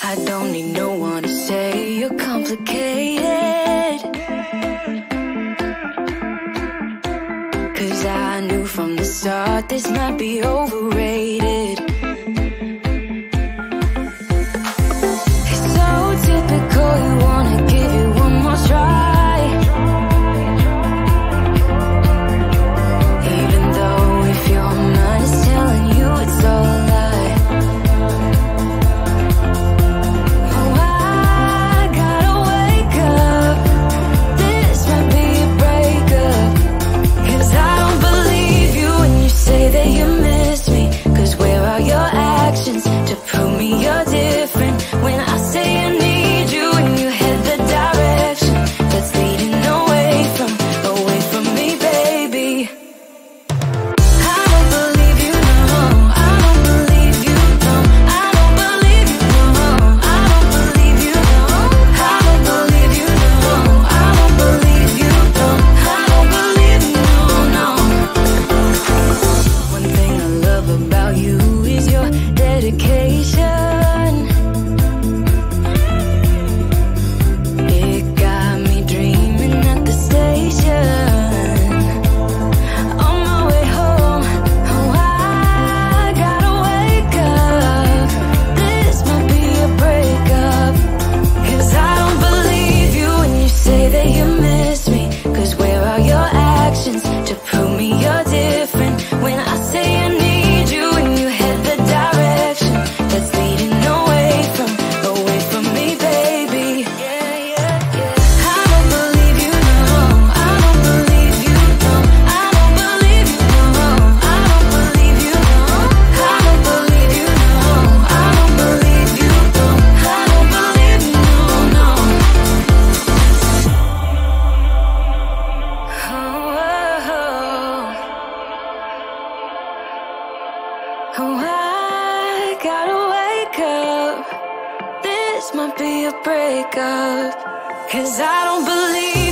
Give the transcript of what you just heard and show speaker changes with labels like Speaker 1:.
Speaker 1: I don't need no one to say you're complicated, 'cause I knew from the start this might be overrated. It's so typical, you wanna give you one more try, even though if your mind is telling you it's all a lie. Oh, I gotta wake up, this might be a breakup, 'cause I don't believe you when you say that you miss me. 'Cause where are your actions to prove me you're different? When I say I need you and you head the direction that's leading away from me, baby. I don't believe you, no, I don't believe you, no, I don't believe you, no, I don't believe you, no, I don't believe you, no, I don't believe you, no, I don't believe you, no. One thing I love about you is your dedication. It got me dreaming at the station. On my way home, oh, I gotta wake up, this might be a breakup, 'cause I don't believe you when you say that you miss me. 'Cause where are your actions to prove me you're different? When I say I need you and you head the direction that's leading away from me, baby. Yeah, yeah, yeah. I don't believe you, no, I don't believe you, no, I don't believe you, no, I don't believe you, no, I don't believe you, no, I don't believe you, no, I don't believe you, no. Oh, I gotta wake up, this might be a breakup, 'cause I don't believe